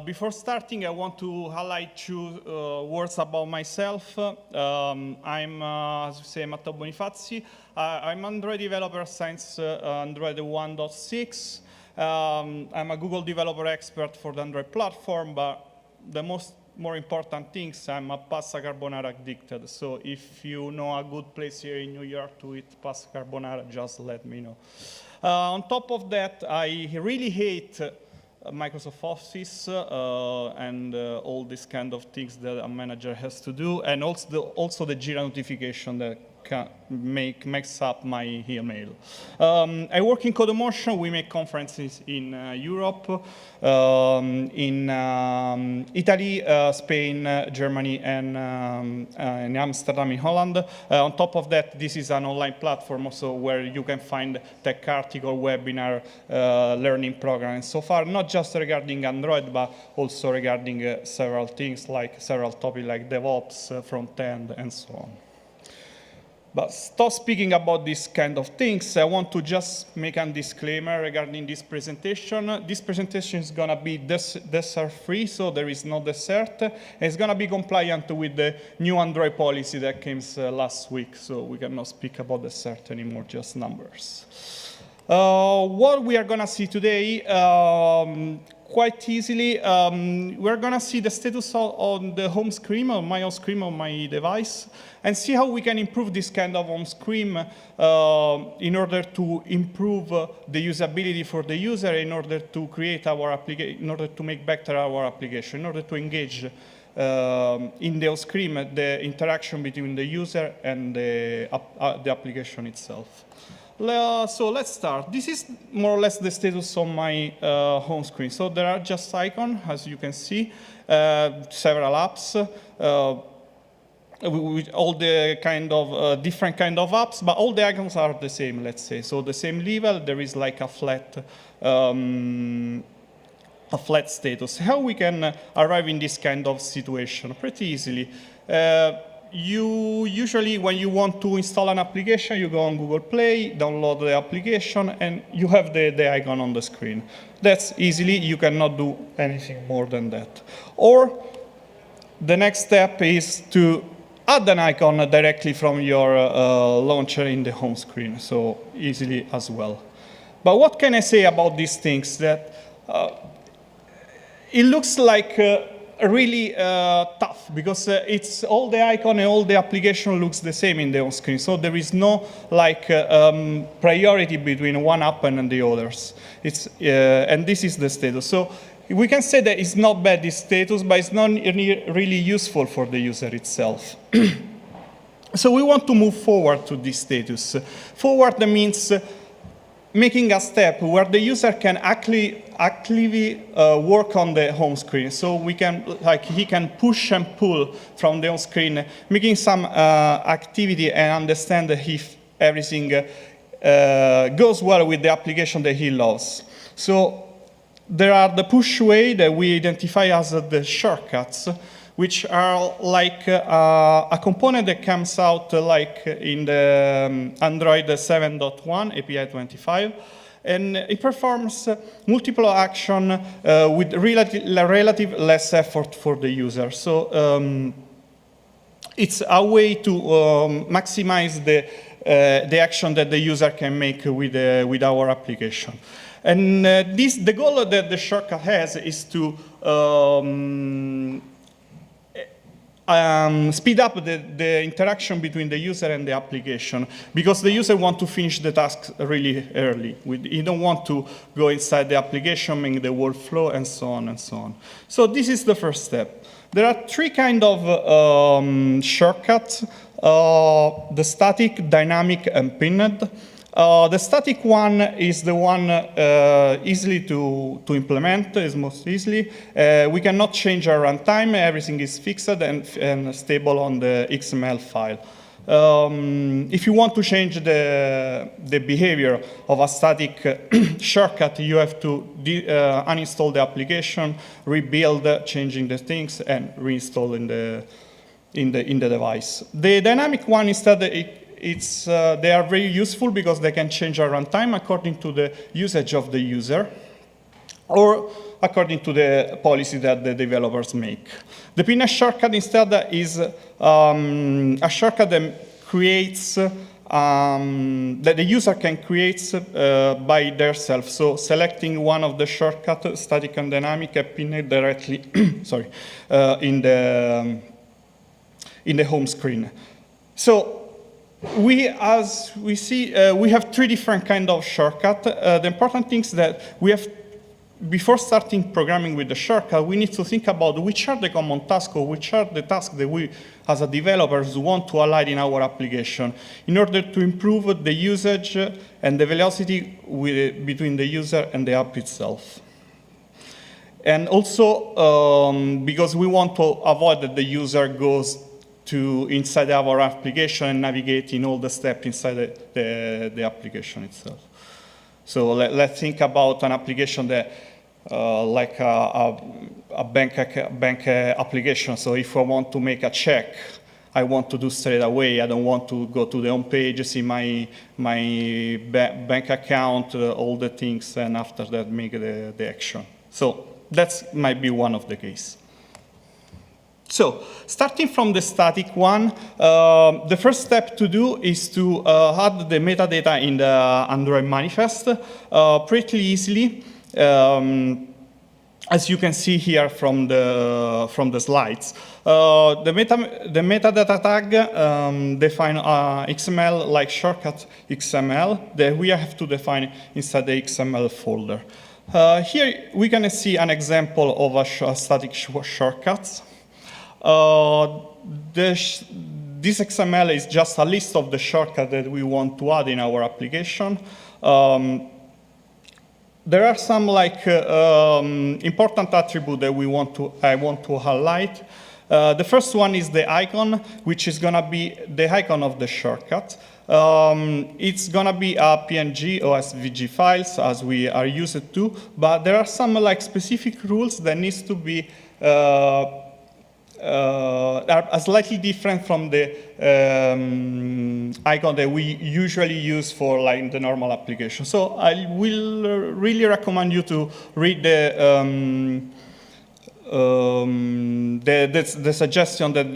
Before starting, I want to highlight two words about myself. I'm, as you say, Matteo Bonifazi. I'm Android developer since Android 1.6. I'm a Google developer expert for the Android platform, but the more important things, I'm a pasta carbonara addicted. So if you know a good place here in New York to eat pasta carbonara, just let me know. On top of that, I really hate Microsoft Office and all these kind of things that a manager has to do, and also the Jira notification that makes up my email. I work in CodeMotion. We make conferences in Europe, in Italy, Spain, Germany, and in Amsterdam, in Holland. On top of that, this is an online platform also where you can find tech article, webinar, learning programs. So far, not just regarding Android, but also regarding several things, like several topics like DevOps, front-end, and so on. But stop speaking about these kind of things. I want to just make a disclaimer regarding this presentation. This presentation is going to be dessert-free, so there is no dessert. And it's going to be compliant with the new Android policy that came last week, so we cannot speak about dessert anymore, just numbers. What we are going to see today, quite easily, we're going to see the status on the home screen, on my home screen on my device, and see how we can improve this kind of home screen in order to improve the usability for the user, in order to create our application, in order to make better our application, in order to engage in the home screen the interaction between the user and the application itself. So let's start. This is more or less the status on my home screen. So there are just icons, as you can see, several apps, with all the kind of different kind of apps, but all the icons are the same, let's say. So the same level, there is like a flat status. How we can arrive in this kind of situation? Pretty easily. You usually, when you want to install an application, you go on Google Play, download the application, and you have the icon on the screen. That's easily, you cannot do anything more than that. Or the next step is to add an icon directly from your launcher in the home screen, so easily as well. But what can I say about these things? That it looks like really tough, because it's all the icon and all the application looks the same in the home screen. So there is no like priority between one app and the others. And this is the status. So we can say that it's not bad, this status, but it's not really useful for the user itself. So we want to move forward to this status. Forward means making a step where the user can actively work on the home screen. So we can, like, he can push and pull from the home screen, making some activity and understand if everything goes well with the application that he loves. So there are the push way that we identify as the shortcuts, which are like a component that comes out like in the Android 7.1 API 25, and it performs multiple action with relative less effort for the user. So it's a way to maximize the action that the user can make with our application. And the goal that the shortcut has is to speed up the interaction between the user and the application, because the user wants to finish the task really early. You don't want to go inside the application, make the workflow, and so on and so on. So this is the first step. There are three kinds of shortcuts: the static, dynamic, and pinned. The static one is the one easily to implement, is most easily. We cannot change our runtime. Everything is fixed and stable on the XML file. If you want to change the behavior of a static shortcut, you have to uninstall the application, rebuild, changing the things, and reinstall in the device. The dynamic one, instead, they are very useful because they can change at runtime according to the usage of the user or according to the policy that the developers make. The pinner shortcut instead is a shortcut that creates, that the user can create by themselves. So selecting one of the shortcuts, static and dynamic, and pin it directly sorry, in the home screen. So as we see, we have three different kinds of shortcuts. The important thing is that we have, before starting programming with the shortcut, we need to think about which are the common tasks or which are the tasks that we, as a developers, want to align in our application in order to improve the usage and the velocity between the user and the app itself. And also, because we want to avoid that the user goes to inside our application and navigate in all the steps inside the application itself. So let's think about an application that, like a bank application. So if I want to make a check, I want to do straight away. I don't want to go to the home page, see my bank account, all the things, and after that make the action. So that might be one of the cases. So starting from the static one, the first step to do is to add the metadata in the Android manifest pretty easily. As you can see here from the slides. The metadata tag define XML like shortcut XML that we have to define inside the XML folder. Here we can see an example of a static shortcuts. This XML is just a list of the shortcuts that we want to add in our application. There are some important attributes that I want to highlight. The first one is the icon, which is going to be the icon of the shortcut. It's going to be a PNG or SVG files, as we are used to, but there are some specific rules that needs to be are slightly different from the icon that we usually use for the normal application. So I will really recommend you to read the suggestion that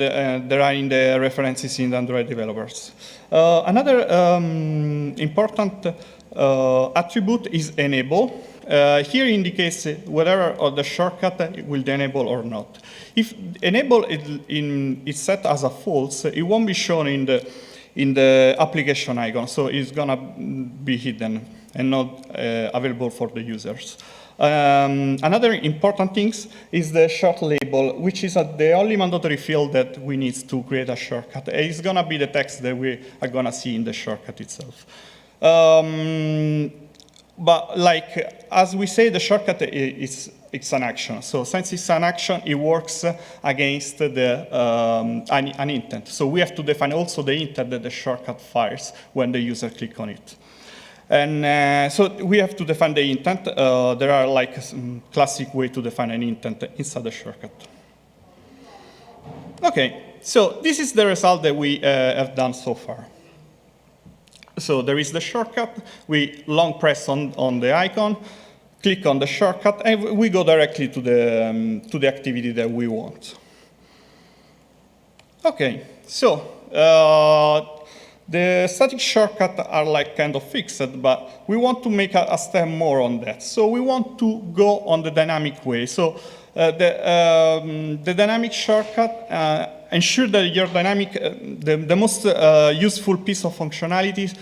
there are in the references in the Android developers. Another important attribute is enable. Here indicates whether the shortcut will enable or not. If enable is set as a false, it won't be shown in the application icon, so it's gonna be hidden and not available for the users. Another important thing is the short label, which is the only mandatory field that we need to create a shortcut. It's gonna be the text that we are gonna see in the shortcut itself. But as we say, the shortcut it's an action. So since it's an action, it works against an intent. So we have to define also the intent that the shortcut fires when the user clicks on it. And so we have to define the intent. There are some classic way to define an intent inside the shortcut. Okay, so this is the result that we have done so far. So there is the shortcut. We long press on the icon, click on the shortcut, and we go directly to the activity that we want. Okay, so the static shortcuts are kind of fixed, but we want to make a step more on that. So we want to go on the dynamic way. So the dynamic shortcut ensure that your dynamic, the most useful piece of functionality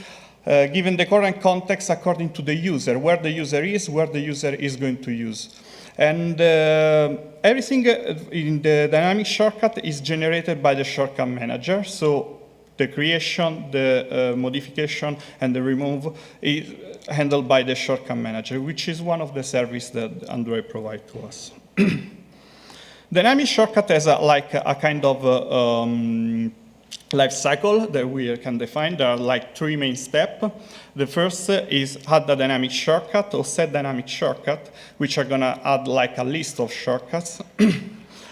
given the current context according to the user, where the user is going to use. And everything in the dynamic shortcut is generated by the shortcut manager. So the creation, the modification, and the remove is handled by the shortcut manager, which is one of the services that Android provides to us. Dynamic shortcut has a kind of life cycle that we can define. There are three main steps. The first is add a dynamic shortcut or set dynamic shortcut, which are going to add a list of shortcuts.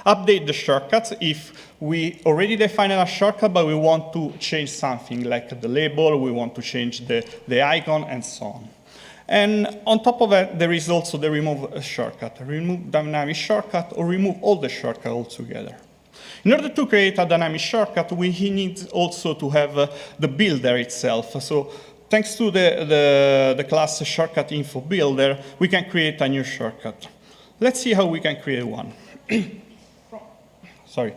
Update the shortcuts if we already defined a shortcut, but we want to change something like the label, we want to change the icon, and so on. And on top of that, there is also the remove shortcut, remove dynamic shortcut, or remove all the shortcuts altogether. In order to create a dynamic shortcut, we need also to have the builder itself. So thanks to the class shortcut info builder, we can create a new shortcut. Let's see how we can create one. Sorry.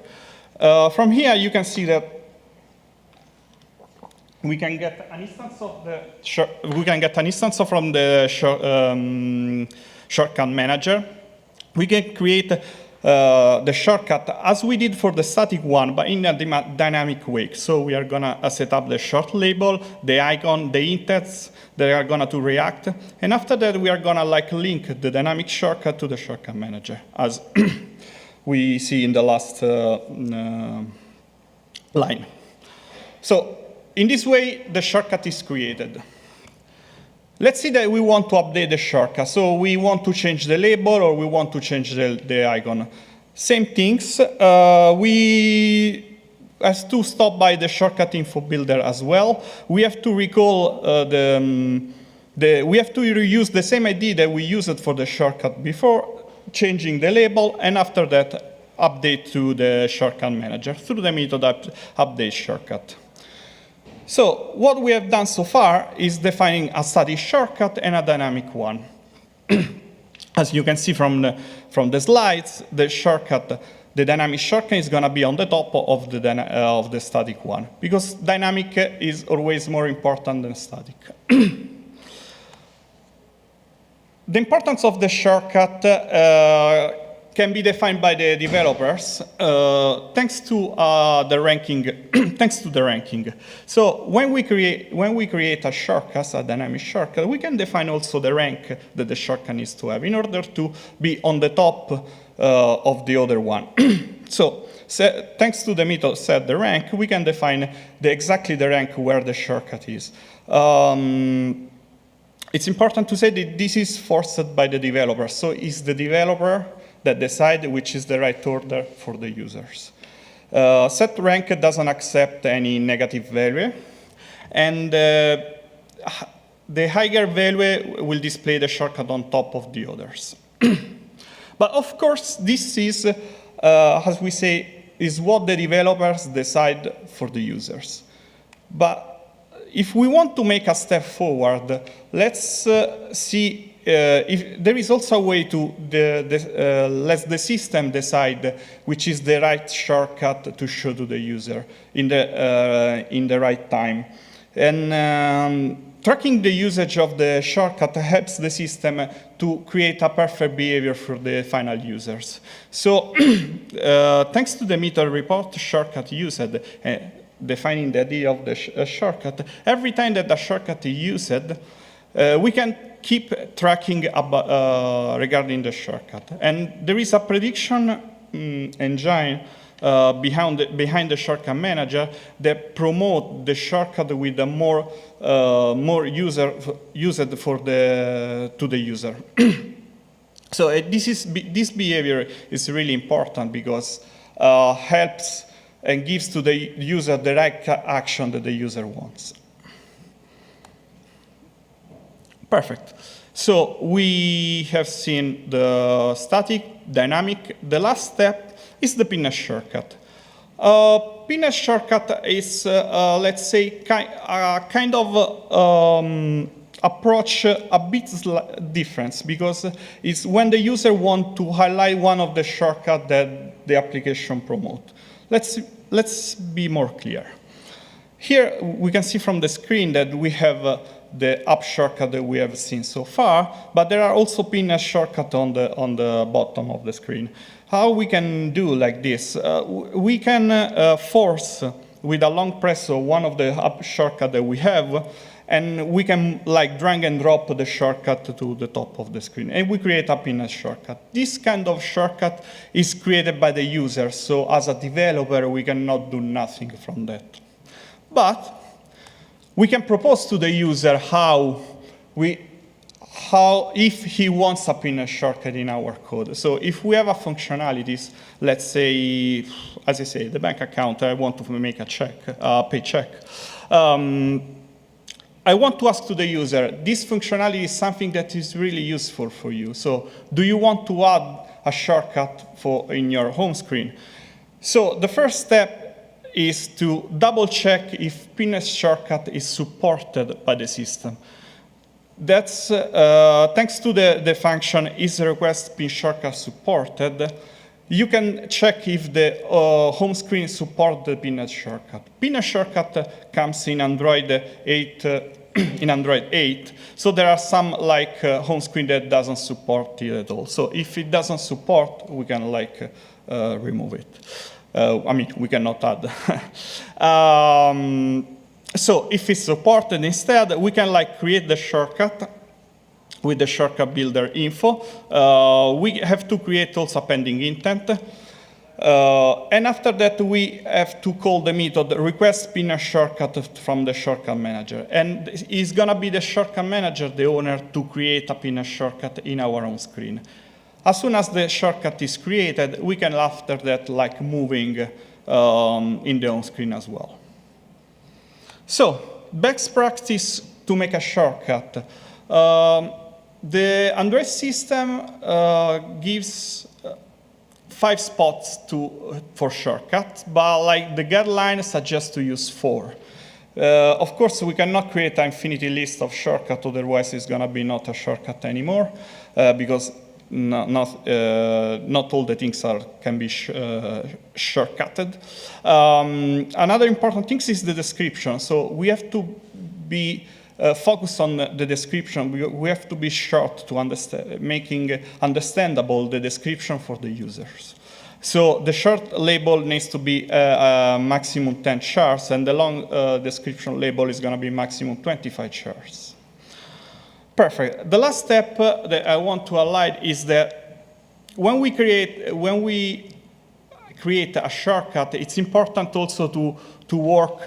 From here, you can see that we can get an instance of from the shortcut manager. We can create the shortcut as we did for the static one, but in a dynamic way. So we are gonna set up the short label, the icon, the intents that are gonna to react, and after that we are gonna link the dynamic shortcut to the shortcut manager, as we see in the last line. So in this way, the shortcut is created. Let's see that we want to update the shortcut. So we want to change the label or we want to change the icon. Same things. We have to stop by the shortcut info builder as well. We have to recall we have to reuse the same ID that we used for the shortcut before, changing the label, and after that, update to the shortcut manager through the method update shortcut. So what we have done so far is defining a static shortcut and a dynamic one. As you can see from the slides, the dynamic shortcut is going to be on the top of the static one, because dynamic is always more important than static. The importance of the shortcut can be defined by the developers thanks to the ranking. Thanks to the ranking. So when we create a shortcut, a dynamic shortcut, we can define also the rank that the shortcut needs to have in order to be on the top of the other one. So thanks to the method set the rank, we can define exactly the rank where the shortcut is. It's important to say that this is forced by the developer. So it's the developer that decide which is the right order for the users. Set rank doesn't accept any negative value, and the higher value will display the shortcut on top of the others. But of course, this is, as we say, is what the developers decide for the users. But if we want to make a step forward, let's see if there is also a way to let the system decide which is the right shortcut to show to the user in the right time. And tracking the usage of the shortcut helps the system to create a perfect behavior for the final users. So thanks to the method report shortcut used, defining the idea of the shortcut, every time that the shortcut is used, we can keep tracking regarding the shortcut. And there is a prediction engine behind the shortcut manager that promote the shortcut with a more used to the user. So this behavior is really important because helps and gives to the user the right action that the user wants. Perfect. So we have seen the static, dynamic. The last step is the pinner shortcut. Pinner shortcut is, let's say, a kind of approach a bit different because it's when the user wants to highlight one of the shortcuts that the application promotes. Let's be more clear. Here we can see from the screen that we have the up shortcut that we have seen so far, but there are also pinner shortcuts on the bottom of the screen. How we can do like this? We can force with a long press of one of the up shortcuts that we have, and we can drag and drop the shortcut to the top of the screen, and we create a pinner shortcut. This kind of shortcut is created by the user, so as a developer, we cannot do nothing from that. But we can propose to the user how if he wants a pin shortcut in our code. So if we have a functionalities, let's say, as I say, the bank account, I want to make a check, paycheck. I want to ask to the user, this functionality is something that is really useful for you. So do you want to add a shortcut in your home screen? So the first step is to double check if pin shortcut is supported by the system. That's thanks to the function isRequest pin shortcut supported. You can check if the home screen supports the pin shortcut. Pin shortcut comes in Android 8. In Android 8, so there are some like home screen that doesn't support it at all. So if it doesn't support, we can like remove it. I mean, we cannot add. So if it's supported instead, we can like create the shortcut with the shortcut builder info. We have to create also a pending intent. And after that, we have to call the method request pin shortcut from the shortcut manager. And it's going to be the shortcut manager, the owner, to create a pin shortcut in our own screen. As soon as the shortcut is created, we can, after that, like moving in the home screen as well. So best practice to make a shortcut. The Android system gives 5 spots for shortcut, but like the guideline suggests to use 4. Of course, we cannot create an infinity list of shortcuts, otherwise it's going to be not a shortcut anymore, because not all the things can be shortcutted. Another important thing is the description. So we have to be focus on the description. We have to be short to understand, making understandable the description for the users. So the short label needs to be maximum 10 chars, and the long description label is going to be maximum 25 chars. Perfect. The last step that I want to highlight is that when we create a shortcut, it's important also to work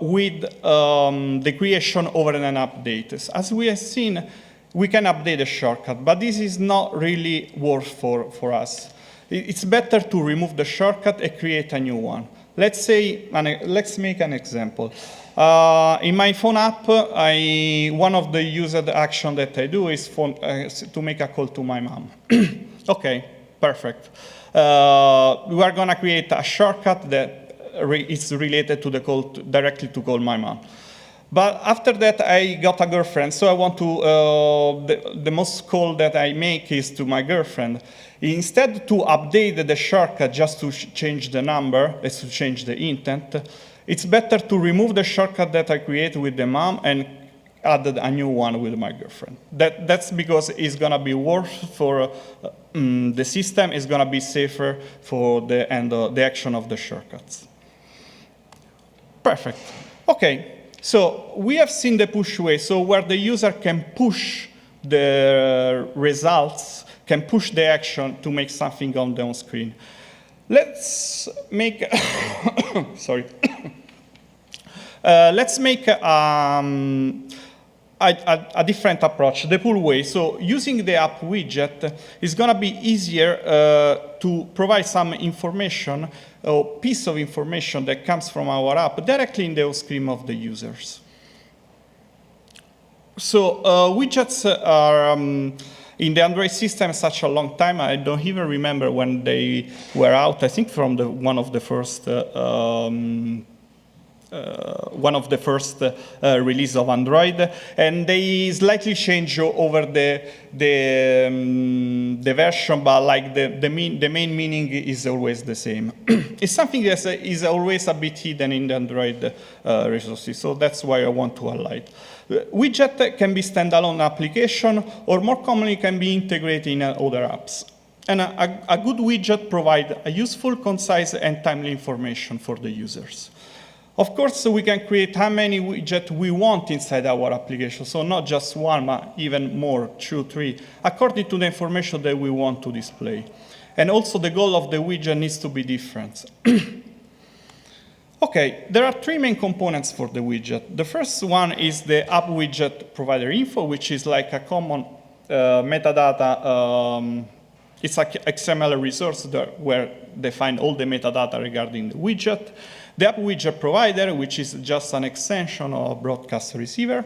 with the creation over an update. As we have seen, we can update a shortcut, but this is not really worth for us. It's better to remove the shortcut and create a new one. Let's make an example. In my phone app, one of the used action that I do is to make a call to my mom. Okay, perfect. We are going to create a shortcut that is related to the call directly to call my mom. But after that, I got a girlfriend, so I want to, the most call that I make is to my girlfriend. Instead to update the shortcut just to change the number, to change the intent, it's better to remove the shortcut that I created with the mom and add a new one with my girlfriend. That's because it's going to be worse for the system, is going to be safer for the action of the shortcuts. Perfect. Okay, so we have seen the push way, so where the user can push the results, can push the action to make something on the screen. Let's make, sorry. Let's make a different approach, the pull way. So using the app widget is going to be easier to provide some information or piece of information that comes from our app directly in the screen of the users. So widgets are in the Android system such a long time. I don't even remember when they were out. I think from one of the first release of Android, and they slightly change over the version, but like the main meaning is always the same. It's something that is always a bit hidden in the Android resources, so that's why I want to highlight. Widget can be standalone application, or more commonly can be integrated in other apps. And a good widget provides a useful, concise, and timely information for the users. Of course, we can create how many widgets we want inside our application, so not just one, but even more, 2, 3, according to the information that we want to display. And also the goal of the widget needs to be different. Okay, there are three main components for the widget. The first one is the app widget provider info, which is like a common metadata. It's like XML resource where they find all the metadata regarding the widget. The app widget provider, which is just an extension of broadcast receiver.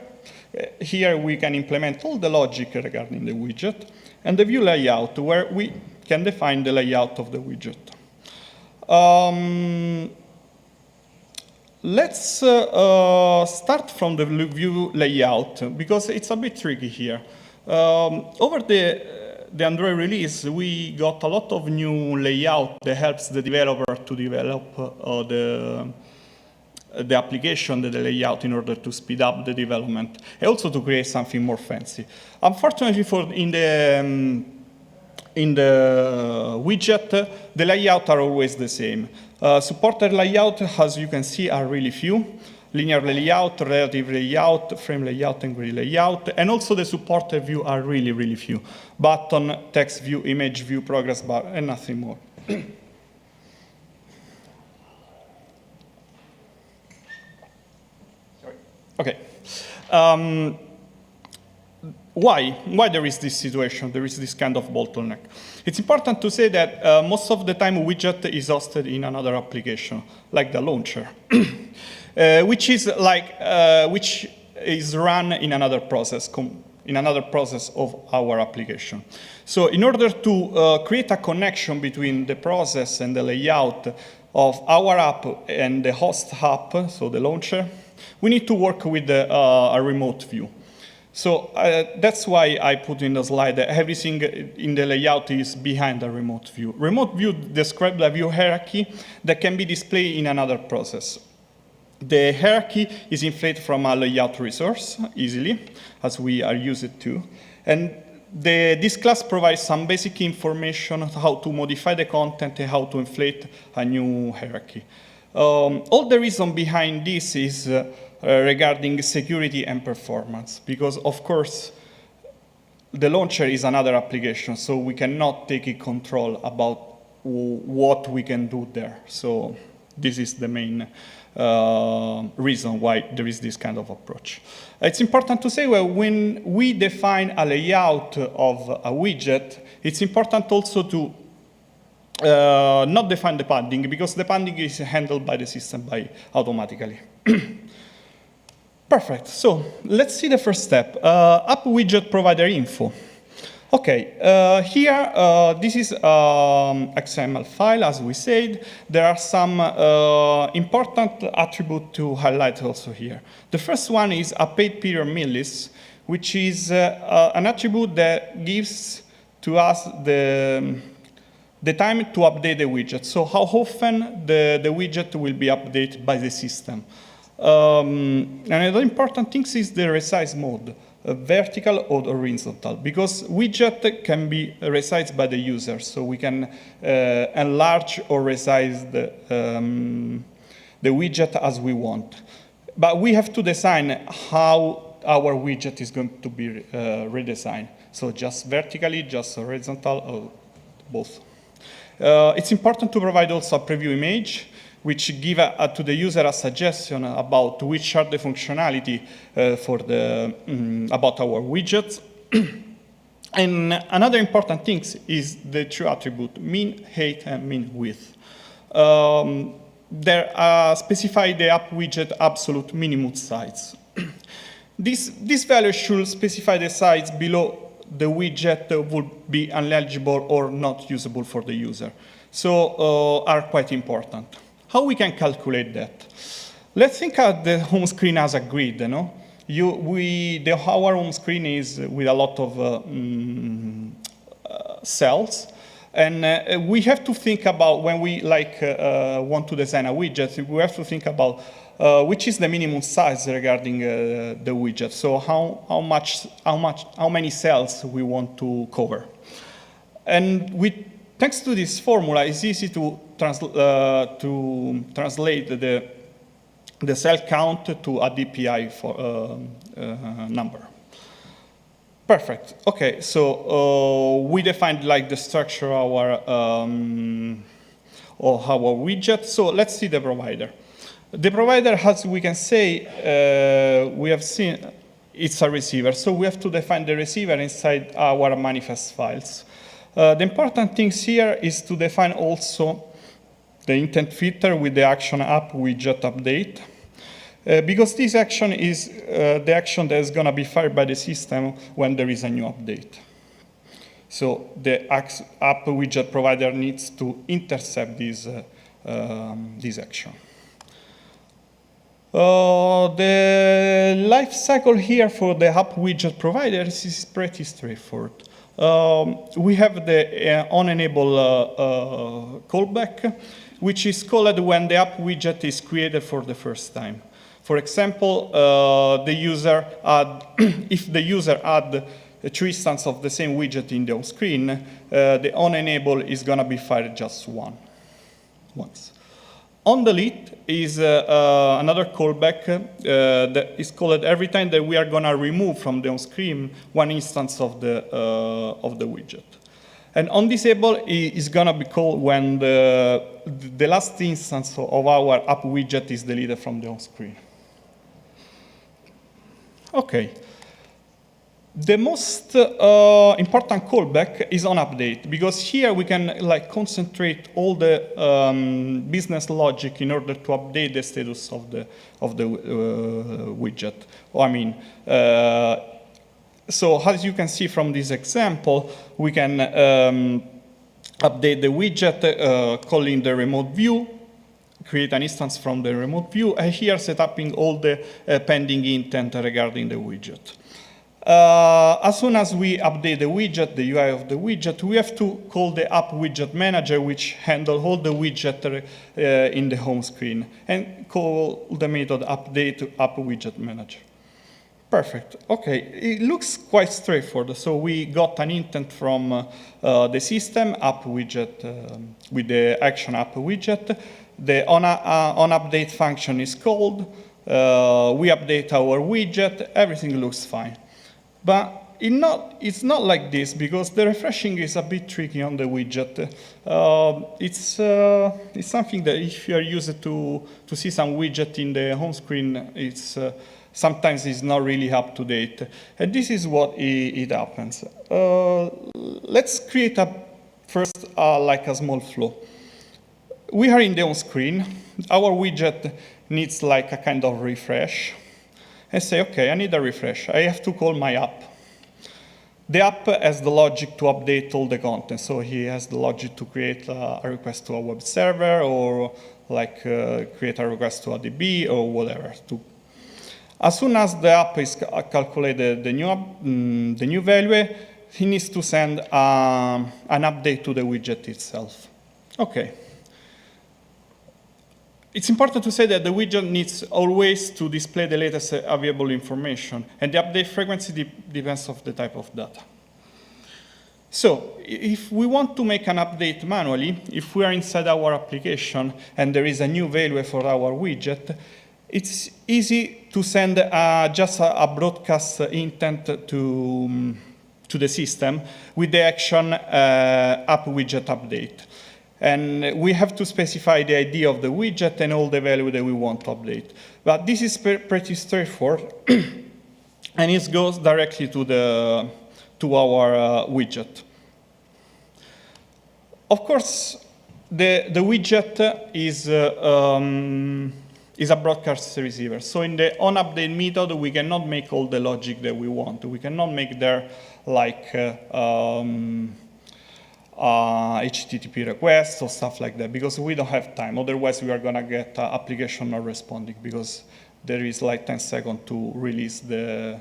Here we can implement all the logic regarding the widget. And the view layout, where we can define the layout of the widget. Let's start from the view layout, because it's a bit tricky here. Over the Android release, we got a lot of new layout that helps the developer to develop the application, the layout, in order to speed up the development, and also to create something more fancy. Unfortunately, in the widget, the layout are always the same. Supported layout, as you can see, are really few. Linear layout, relative layout, frame layout, and grid layout. And also the supported view are really, really few. Button, text view, image view, progress bar, and nothing more. Sorry. Okay. Why there is this situation, there is this kind of bottleneck? It's important to say that most of the time widget is hosted in another application, like the launcher, which is run in another process of our application. So in order to create a connection between the process and the layout of our app and the host app, so the launcher, we need to work with a remote view. So that's why I put in the slide that everything in the layout is behind the remote view. Remote view describes the view hierarchy that can be displayed in another process. The hierarchy is inflated from a layout resource easily, as we are used to. And this class provides some basic information on how to modify the content and how to inflate a new hierarchy. All the reason behind this is regarding security and performance, because of course the launcher is another application, so we cannot take control about what we can do there. So this is the main reason why there is this kind of approach. It's important to say, well, when we define a layout of a widget, it's important also to not define the padding, because the padding is handled by the system automatically. Perfect. So let's see the first step. App widget provider info. Okay, here, this is XML file, as we said. There are some important attributes to highlight also here. The first one is update period millis, which is an attribute that gives to us the time to update the widget. So how often the widget will be updated by the system. Another important thing is the resize mode, vertical or horizontal, because widget can be resized by the user, so we can enlarge or resize the widget as we want. But we have to design how our widget is going to be redesigned. So just vertically, just horizontal, or both. It's important to provide also a preview image, which give to the user a suggestion about which are the functionality about our widgets. And another important thing is the two attribute, mean height and mean width. There specify the app widget absolute minimum size. This value should specify the size below the widget would be ineligible or not usable for the user. So are quite important. How we can calculate that? Let's think of the home screen as a grid. No? Our home screen is with a lot of cells. And we have to think about, when we want to design a widget, we have to think about which is the minimum size regarding the widget. So how many cells we want to cover. And thanks to this formula, it's easy to translate the cell count to a DPI number. Perfect. Okay, so we defined the structure of our widget. So let's see the provider. The provider, as we can say, we have seen, it's a receiver. So we have to define the receiver inside our manifest files. The important things here is to define also the intent filter with the action app widget update. Because this action is the action that is going to be fired by the system when there is a new update. So the app widget provider needs to intercept this action. The life cycle here for the app widget providers is pretty straightforward. We have the onEnable callback, which is called when the app widget is created for the first time. For example, if the user add 2 instances of the same widget in the home screen, the onEnable is going to be fired just once. OnDelete is another callback that is called every time that we are going to remove from the home screen 1 instance of the widget. And onDisable is going to be called when the last instance of our app widget is deleted from the home screen. Okay. The most important callback is onUpdate, because here we can concentrate all the business logic in order to update the status of the widget. So as you can see from this example, we can update the widget calling the remote view, create an instance from the remote view, and here setting all the pending intent regarding the widget. As soon as we update the widget, the UI of the widget, we have to call the app widget manager, which handles all the widget in the home screen, and call the method update app widget manager. Perfect. Okay, it looks quite straightforward. So we got an intent from the system app widget with the action app widget. The onUpdate function is called. We update our widget. Everything looks fine. But it's not like this, because the refreshing is a bit tricky on the widget. It's something that if you are used to see some widget in the home screen, sometimes it's not really up to date. And this is what it happens. Let's create first a small flow. We are in the home screen. Our widget needs a kind of refresh. I say, OK, I need a refresh. I have to call my app. The app has the logic to update all the content. So he has the logic to create a request to a web server, or create a request to a DB, or whatever. As soon as the app is calculated the new value, he needs to send an update to the widget itself. OK. It's important to say that the widget needs always to display the latest available information, and the update frequency depends on the type of data. So if we want to make an update manually, if we are inside our application and there is a new value for our widget, it's easy to send just a broadcast intent to the system with the action app widget update. And we have to specify the ID of the widget and all the value that we want to update. But this is pretty straightforward, and it goes directly to our widget. Of course, the widget is a broadcast receiver. So in the onUpdate method, we cannot make all the logic that we want. We cannot make there HTTP requests or stuff like that, because we don't have time. Otherwise, we are going to get application not responding, because there is 10 seconds to release the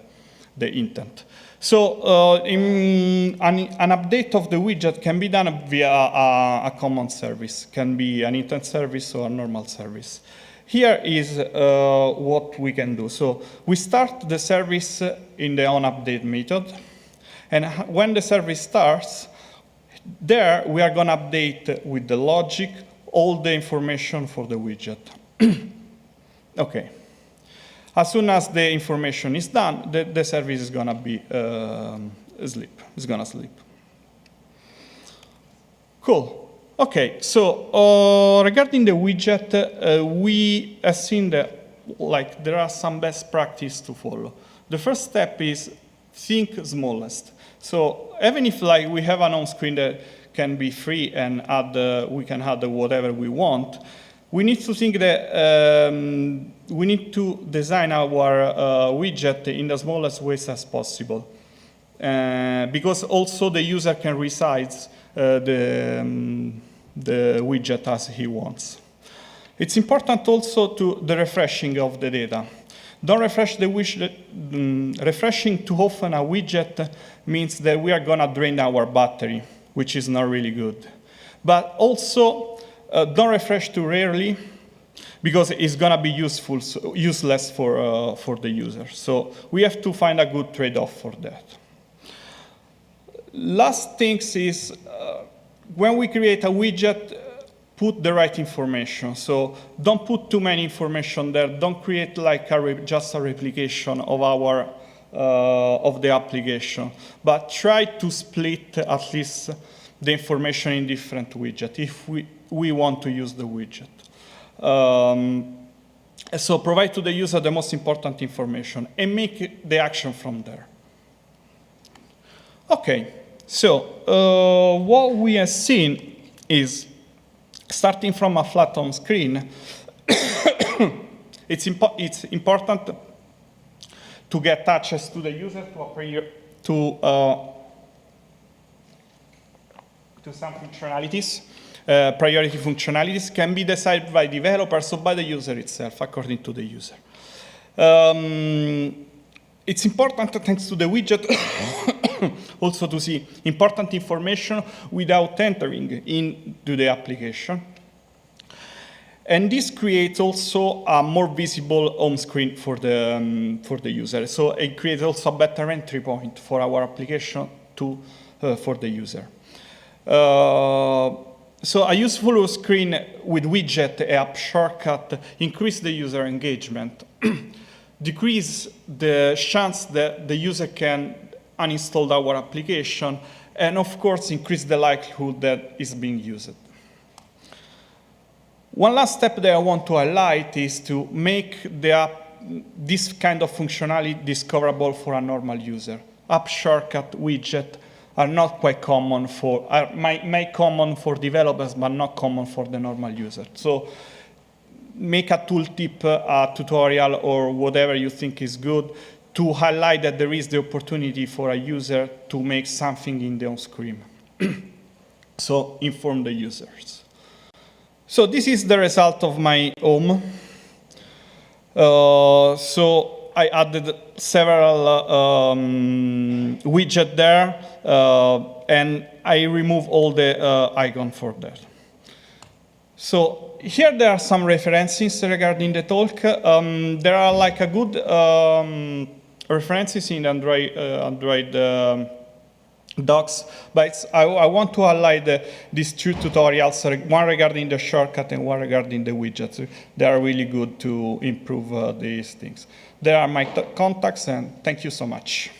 intent. So an update of the widget can be done via a common service. Can be an intent service or a normal service. Here is what we can do. So we start the service in the onUpdate method. And when the service starts, there we are going to update with the logic all the information for the widget. OK. As soon as the information is done, the service is going to be sleep. It's going to sleep. Cool. Okay, so regarding the widget, we have seen that there are some best practice to follow. The first step is think smallest. So even if we have an home screen that can be free and we can add whatever we want, we need to think that we need to design our widget in the smallest ways as possible. Because also the user can resize the widget as he wants. It's important also to the refreshing of the data. Don't refresh the widget. Refreshing too often a widget means that we are going to drain our battery, which is not really good. But also, don't refresh too rarely, because it's going to be useless for the user. So we have to find a good trade-off for that. Last thing is, when we create a widget, put the right information. So don't put too many information there. Don't create just a replication of of the application. But try to split at least the information in different widgets if we want to use the widget. So provide to the user the most important information and make the action from there. Okay, so what we have seen is, starting from a flat home screen, it's important to get access to the user to some functionalities. Priority functionalities can be decided by developers or by the user itself, according to the user. It's important, thanks to the widget, also to see important information without entering into the application. And this creates also a more visible home screen for the user. So it creates also a better entry point for our application for the user. So a useful screen with widget app shortcut increase the user engagement, decrease the chance that the user can uninstall our application, and of course increase the likelihood that it's being used. One last step that I want to highlight is to make the app, this kind of functionality discoverable for a normal user. App shortcut widget are not quite common may common for developers, but not common for the normal user. So make a tooltip, a tutorial, or whatever you think is good to highlight that there is the opportunity for a user to make something in the home screen. So inform the users. So this is the result of my home. So I added several widgets there, and I remove all the icons for that. So here there are some references regarding the talk. There are a good references in Android docs, but I want to highlight these two tutorials, one regarding the shortcut and one regarding the widgets. They are really good to improve these things. There are my contacts, and thank you so much.